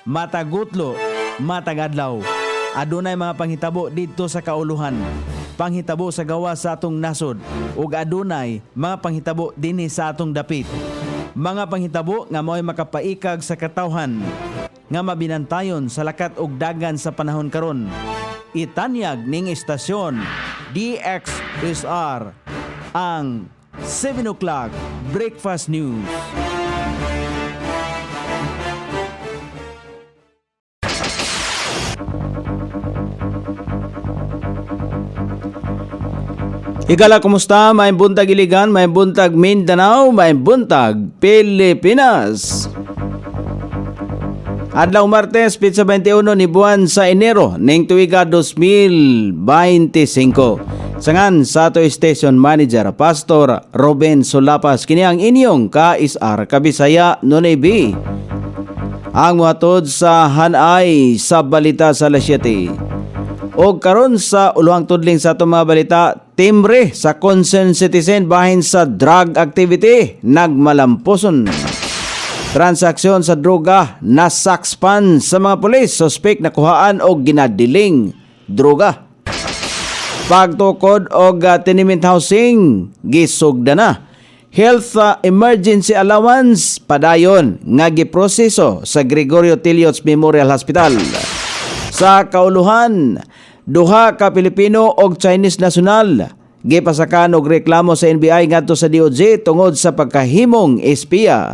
matagutlo, matagadlaw. Adunay mga panghitabo dito sa kauluhan. Panghitabo sa gawa sa atong nasod ug adunay mga panghitabo dinhi sa atong dapit. Mga panghitabo nga mao'y makapaikag sa katawhan nga mabinantayon sa lakat ug dagan sa panahon karon. Itanyag ning istasyon DXSR ang 7 o'clock Breakfast News. Higala, kumusta? May buntag Iligan, may buntag Mindanao, may buntag Pilipinas. Adlaw Martes, Pitsa 21 ni buwan sa Enero, ning tuiga 2025. Sangan sa ato station manager, Pastor Ruben Solapas, kini ang inyong ka-isar Kabisaya Nonay B. Ang muhatod sa hanay sa balita sa alas 7. O karon sa uluhang tudling sa itong mga balita, timbre sa concerned citizen bahin sa drug activity, nagmalamposon. Transaksyon sa droga, nasakspan sa mga pulis, suspect na kuhaan o ginadiling droga. Pagtukod o tenement housing, gisugda na. Health emergency allowance, padayon nga giproseso sa Gregorio Tillot's Memorial Hospital. Sa kauluhan, duha ka Pilipino og Chinese national gipasakan og reklamo sa NBI ngadto sa DOJ tungod sa pagkahimong espiya.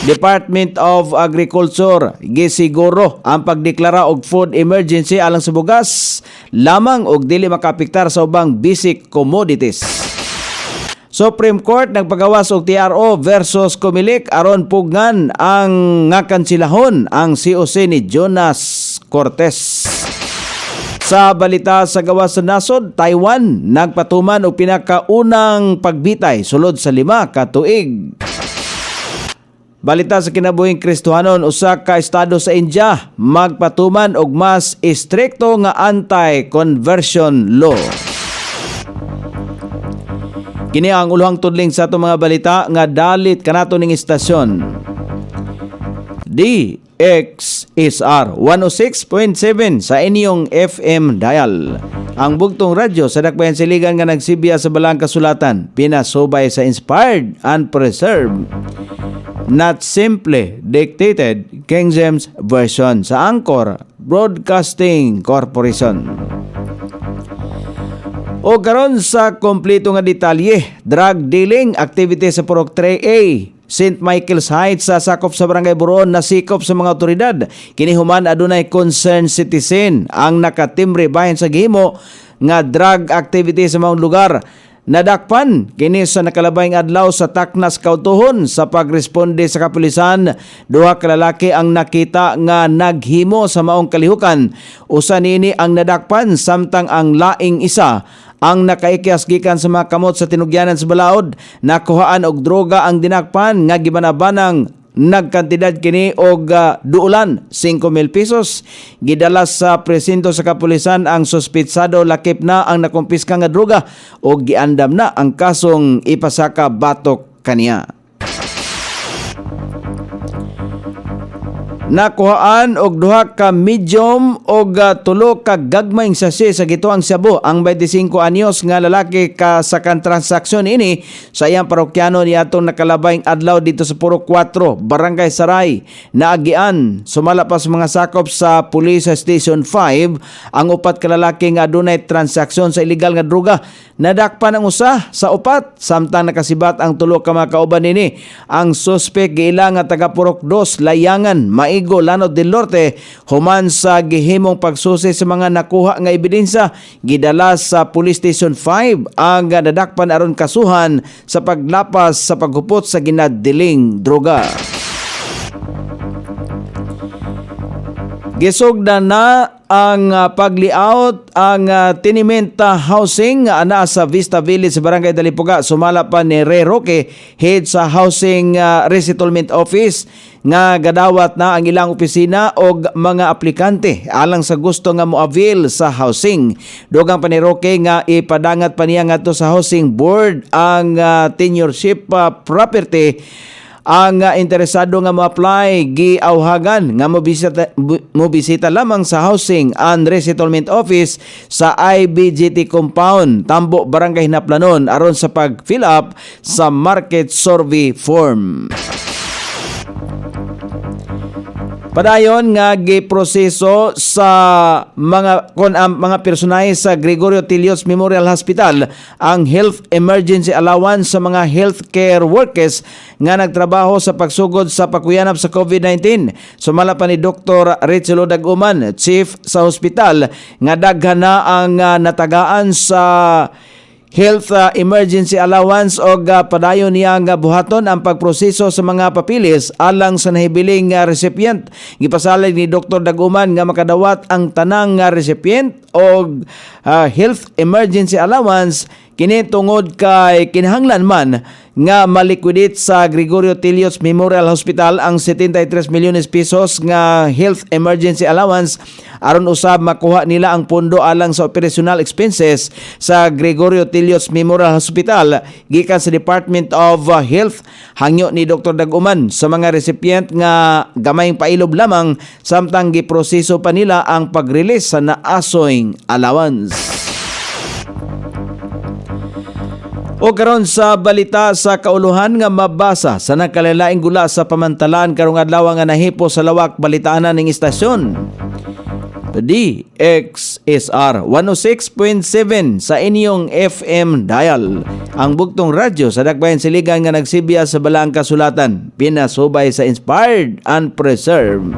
Department of Agriculture gisiguro ang pagdeklara og food emergency alang sa bugas lamang og dili makaapektar sa ubang basic commodities. Supreme Court nagpagawas og TRO versus Comelec aron pugnan ang nga kansilahon ang COC ni Jonas Cortez. Sa balita sa gawas sa nasod, Taiwan nagpatuman og pinakaunang pagbitay sulod sa 5 ka tuig. Balita sa kinabuhing Kristohanon, usa ka estado sa India magpatuman og mas istrikto nga anti-conversion law. Kini ang uluhang tudling sa ato mga balita nga dalit kanato ning istasyon. DXSR 106.7 sa inyong FM dial. Ang bugtong radyo sa dakbayan siligan nga nagsibya sa balang kasulatan, pinasubay sa inspired and preserved, not simply dictated King James Version sa Anchor Broadcasting Corporation. O karon sa kompleto nga detalye, drug dealing activity sa Purok 3A, St. Michael's Heights sa sakop sa Barangay Buron na sikop sa mga otoridad. Kini human adunay concerned citizen ang nakatimbre bahin sa gihimo nga drug activity sa mga lugar. Nadakpan kini sa nakalabayng adlaw sa Taknas Kautuhon sa pagresponde sa kapulisan. Duha ka lalaki ang nakita nga naghimo sa maong kalihukan. Usa niini ang nadakpan samtang ang laing isa ang nakaikyas gikan sa mga kamot sa tinugyanan sa balaod. Nakuhaan og droga ang dinakpan nga gibanabanang nagkantidad kini og duulan 5,000 pesos. Gidala sa presinto sa kapulisan ang suspitsado, lakip na ang nakumpiska nga droga og giandam na ang kasong ipasaka batok kaniya. Nakuhaan og duha ka medium og tulo ka gagmayng sase sa gituang Cebu ang 25 anyos nga lalaki kasakan transaksyon ini sa iyang parokyano niadtong nakalabayng adlaw dito sa Purok 4, Barangay Saray. Naagian sumala pa sa mga sakop sa Police Station 5 ang upat ka lalaki nga adunay transaksyon sa illegal nga droga. Nadakpan ang usa sa upat samtang nakasibat ang tulo ka mga kauban nini. Ang suspek giila nga taga Purok 2, Layangan, Maigo, Lanod del Norte. Human sa gihimong pagsusi sa mga nakuha nga ebidensya, gidala sa Police Station 5 ang nadakpan aron kasuhan sa paglapas sa paghupot sa ginadiling droga. Gisugda na ang pag-layout ang tenement housing ana sa Vista Village sa Barangay Dalipuga. Sumala pa ni Ray Roque, head sa Housing Resettlement Office, nga gadawat na ang ilang opisina og mga aplikante alang sa gusto nga moavail sa housing. Dugang pa ni Roque nga ipadangat pa niya ngadto sa Housing Board ang tenureship property ang interesado nga mo-apply giawhagan nga mobisita lamang sa Housing and Resettlement Office sa IBGT Compound, Tambo, Barangay Hinaplanon aron sa pag-fill up sa market survey form. Padayon nga giproseso sa mga personahe sa Gregorio Tilios Memorial Hospital ang health emergency allowance sa mga healthcare workers nga nagtrabaho sa pagsugod sa pagkuyanap sa COVID-19. Sumala pa ni Dr. Richelo Daguman, chief sa hospital, nga daghan na ang natagaan sa health emergency allowance o padayon niya nga buhaton ang pagproseso sa mga papilis alang sa nahibiling recipient. Gipasalig ni Dr. Daguman nga makadawat ang tanang recipient o health emergency allowance kini tungod kay kinahanglan man nga maliquidate sa Gregorio Tilios Memorial Hospital ang 73 milyones pesos nga health emergency allowance aron usab makuha nila ang pondo alang sa operational expenses sa Gregorio Tilios Memorial Hospital gikan sa Department of Health. Hangyo ni Dr. Daguman sa mga recipient nga gamayng pailob lamang samtang giproseso pa nila ang pag-release sa naasoing allowance. O karon sa balita sa kauluhan nga mabasa sa nagkalalaing gula sa pamantalaan karong adlaw nga nahipo sa lawak balitaanan ning istasyon. DXSR 106.7 sa inyong FM dial. Ang bugtong radyo sa Dakbayan Siligan nga nagsibya sa balaang kasulatan, pinasubay sa inspired and preserved,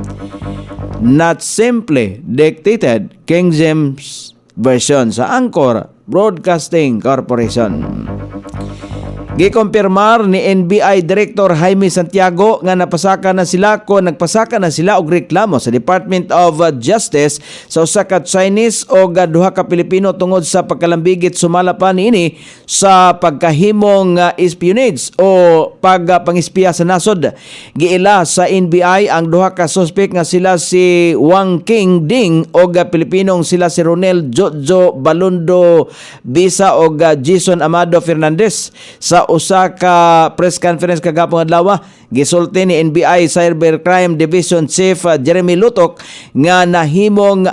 not simply dictated King James Version sa Anchor Broadcasting Corporation. Gikumpirmar ni NBI Director Jaime Santiago nga nagpasaka na sila og reklamo sa Department of Justice sa usa ka Chinese o duha ka Pilipino tungod sa pagkalambigit sumala pa niini sa pagkahimong espionage o pagpangispiya sa nasod. Giila sa NBI ang duha ka suspect nga sila si Wang King Ding o Pilipinong sila si Ronel Jojo Balondo Bisa o Jason Amado Fernandez. Sa usa ka press conference kagapong adlaw, gisulti ni NBI Cybercrime Division Chief Jeremy Lutok nga nahimong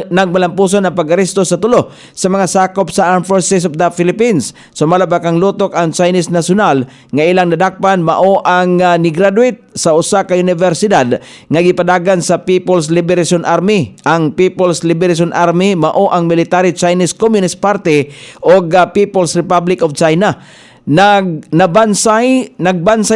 nagmalampuson ang pag-aresto sa tulo sa mga sakop sa Armed Forces of the Philippines. Sumalabak ang Lutok ang Chinese national nga ilang nadakpan mao ang ni-graduate sa usa ka universidad nga gipadagan sa People's Liberation Army. Ang People's Liberation Army mao ang military Chinese Communist Party o People's Republic of China. Nagbansay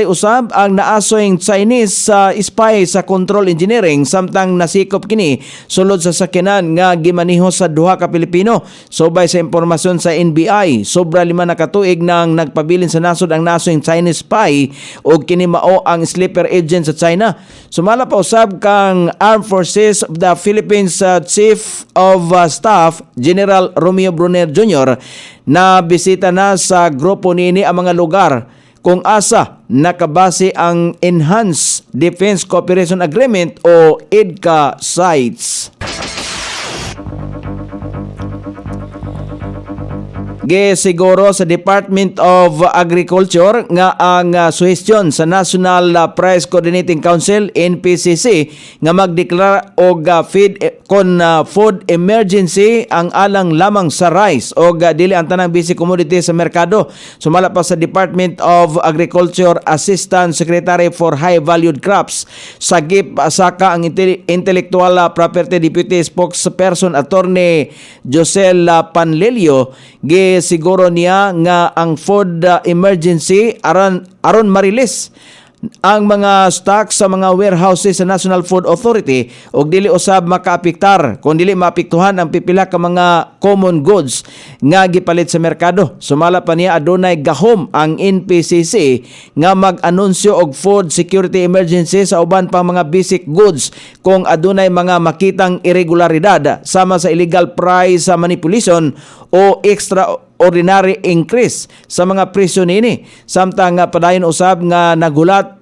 usab ang naasoyng Chinese spy sa control engineering samtang nasikop kini sulod sa sakyanan nga gimaniho sa duha ka Pilipino. Subay sa impormasyon sa NBI, sobra 5 na katuig nang nagpabilin sa nasod ang nasoyng Chinese spy ug kini mao ang sleeper agent sa China. Sumala pa usab kang Armed Forces of the Philippines Chief of Staff General Romeo Brunner Jr. na bisita na sa grupo nini ang mga lugar kung asa nakabase ang Enhanced Defense Cooperation Agreement o EDCA sites. Gisiguro sa Department of Agriculture nga ang suhestyon sa National Price Coordinating Council NPCC nga magdeklara og food emergency ang alang lamang sa rice o dili ang tanang basic commodity sa merkado. Sumala pa sa Department of Agriculture Assistant Secretary for High Valued Crops Sagip Saka ang Intellectual Property Deputy Spokesperson Attorney Josel Panlilio siguro niya nga ang food emergency aron marilis ang mga stock sa mga warehouses sa National Food Authority ug dili usab makaapektar kung dili maapektuhan ang pipila ka mga common goods nga gipalit sa merkado. Sumala pa niya adunay gahom ang NPCC nga mag-anunsyo og food security emergency sa uban pang mga basic goods kung adunay mga makitang irregularidad sama sa illegal price manipulation o extraordinary increase sa mga presyo nini. Samtang padayon usab nga nagulat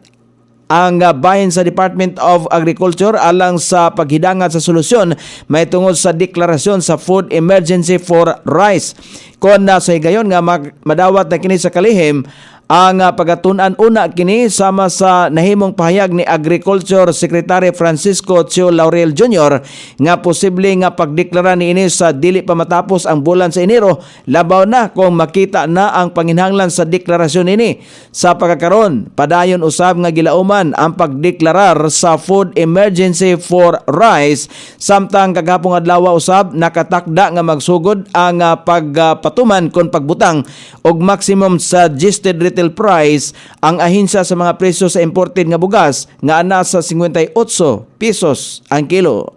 ang bahin sa Department of Agriculture alang sa paghidangat sa solusyon may tungod sa deklarasyon sa food emergency for rice. Kung sa higayon nga madawat na kini sa kalihim ang pagatun-an una kini sama sa nahimong pahayag ni Agriculture Secretary Francisco Chio Laurel Jr. nga posible nga pagdeklara niini sa dili pa matapos ang bulan sa Enero, labaw na kung makita na ang panginhanglan sa deklarasyon ini. Sa pagkakaron, padayon usab nga gilauman ang pagdeklarar sa food emergency for rice, samtang kagapong adlaw usab nakatakda nga magsugod ang pagpatuman kon pagbutang og maximum suggested retail price ang ahensya sa mga presyo sa imported nga bugas nga ana sa 58 pesos ang kilo.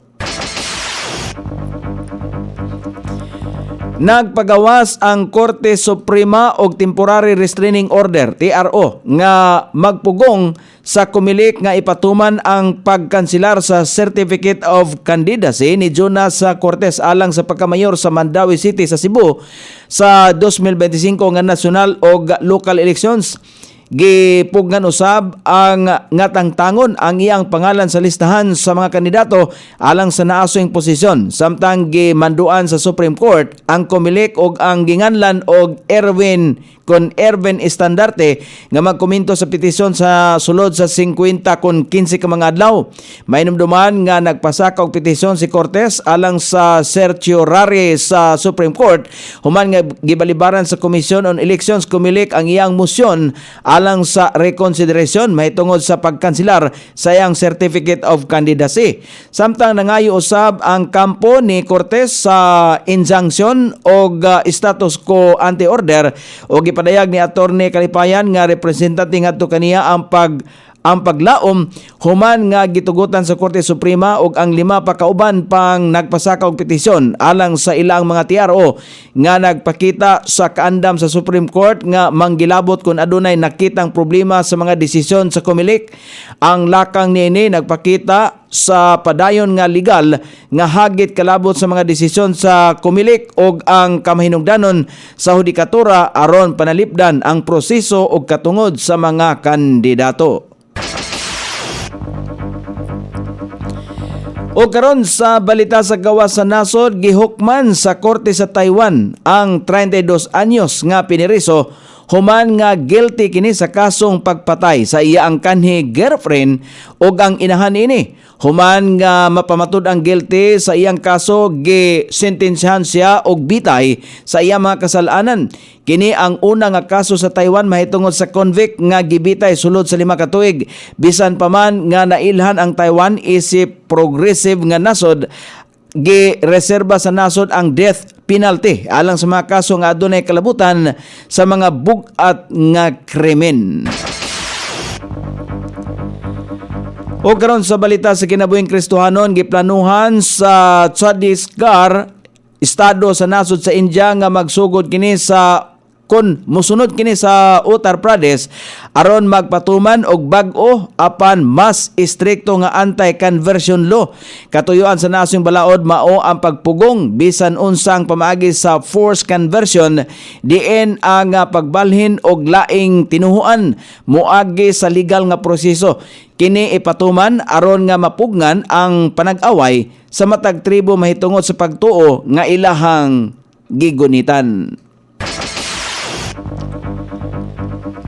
Nagpagawas ang Korte Suprema og Temporary Restraining Order TRO nga magpugong sa kumilik nga ipatuman ang pagkanselar sa Certificate of Candidacy ni Jonas Cortez alang sa pagkamayor sa Mandawi City sa Cebu sa 2025 nga national og local elections. Gipugnan usab ang ngatangtangon ang iyang pangalan sa listahan sa mga kandidato alang sa naasoing posisyon, samtang gimanduan sa Supreme Court ang kumilik og ang ginganlan og Erwin Estandarte nga magkomento sa petisyon sa sulod sa 50 kon 15 ka mga adlaw. May numduman nga nagpasaka og petisyon si Cortez alang sa certiorari sa Supreme Court human nga gibalibaran sa Commission on Elections kumilik ang iyang motion alang sa reconsideration mahitungod sa pagkanselar sa iyang Certificate of Candidacy. Samtang nangayo usab ang kampo ni Cortez sa injunction og status quo ante order o gipadayag ni Attorney Kalipayan nga representative ngadto kaniya ang paglaom human nga gitugutan sa Korte Suprema og ang 5 pa kauban pang nagpasaka og petisyon alang sa ilang mga TRO nga nagpakita sa kaandam sa Supreme Court nga manggilabot kung adunay nakitang problema sa mga desisyon sa kumilik. Ang lakang niini nagpakita sa padayon nga legal nga hagit kalabot sa mga desisyon sa kumilik og ang kamahinungdanon sa hudikatura aron panalipdan ang proseso og katungod sa mga kandidato. O karon sa balita sa gawas sa nasod, gihukman sa Korte sa Taiwan ang 32 anyos nga piniriso human nga guilty kini sa kasong pagpatay sa iya ang kanhi girlfriend ug ang inahan ini. Human nga mapamatud ang guilty sa iyang kaso, gisentensyahan siya og bitay sa iyang mga kasalanan. Kini ang una nga kaso sa Taiwan mahitungod sa convict nga gibitay sulod sa 5 ka tuig. Bisan pa man nga nailhan ang Taiwan isip progressive nga nasod, gireserba sa nasod ang death penalty alang sa mga kaso nga adunay kalabutan sa mga bugat nga krimen. O karon sa balita sa kinabuhing Kristohanon, giplanuhan sa Chhattisgarh, estado sa nasod sa India nga magsugod kini sa kun musunod kini sa Uttar Pradesh aron magpatuman og bag-o apan mas istrikto nga anti-conversion law. Katuyuan sa nasong balaod mao ang pagpugong bisan unsang pamaagi sa forced conversion diin ang pagbalhin og laing tinuhuan moagi sa legal nga proseso. Kini ipatuman aron nga mapugnan ang panag-away sa matag tribo mahitungod sa pagtuo nga ilahang gigunitan.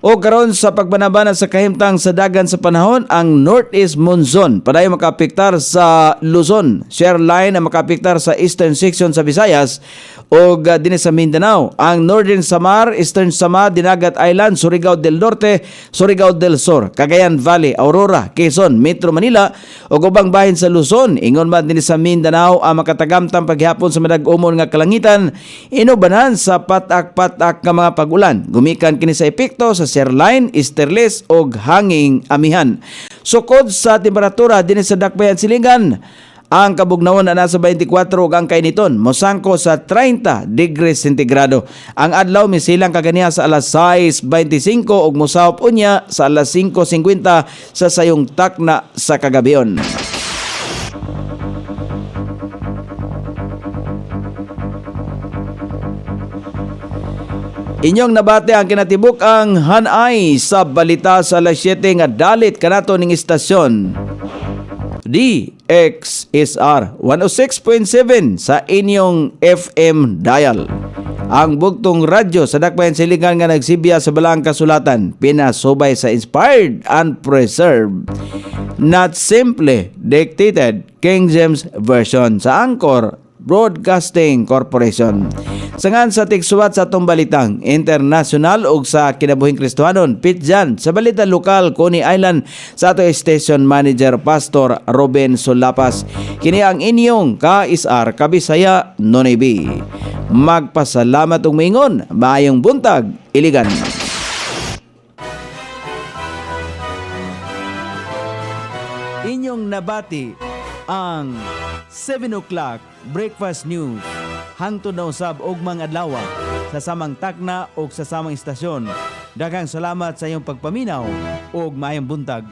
O karon sa pagbanabana sa kahimtang sa dagan sa panahon, ang northeast monsoon padayon makaapektar sa Luzon, shoreline ang makaapektar sa eastern section sa Visayas o dinhi sa Mindanao. Ang northern Samar, eastern Samar, Dinagat Island, Surigao del Norte, Surigao del Sur, Cagayan Valley, Aurora, Quezon, Metro Manila o ubang bahin sa Luzon. Ingon man dinhi sa Mindanao ang makatagamtang paghapon sa madag-umon nga kalangitan, inubanan sa patak-patak nga mga pag-ulan. Gumikan kini sa epekto sa shoreline, easterlies o hanging amihan. Sukod sa temperatura dinhi sa Dakbayan Silingan, ang kabugnaon na nasa 24 ug ang kainiton mosangko sa 30 degrees centigrado. Ang adlaw misilang kaganiya sa alas 6:25 ug mosahop unya sa alas 5:50 sa sayong takna sa kagabion. Inyong nabate ang kinatibuk ang hanay sa balita sa alas 7 nga dalit kanato ning istasyon. DXSR 106.7 sa inyong FM dial. Ang bugtong radyo sa dakbayan siligan nga nagsibya sa balang kasulatan pinasubay sa inspired and preserved, not simply dictated King James Version sa Anchor Broadcasting Corporation. Sangan sa tigsuwat sa atong balitang international ug sa kinabuhing Kristohanon, pitjan sa balita lokal Coney Island sa ato station manager Pastor Ruben Solapas. Kini ang inyong ka-isar Kabisaya Nonay B. Magpasalamat ug maingon, maayong buntag, Iligan. Inyong nabati ang 7 o'clock breakfast news hangtod na usab og mga adlaw sa samang takna o sa samang istasyon. Daghang salamat sa iyong pagpaminaw ug maayong buntag.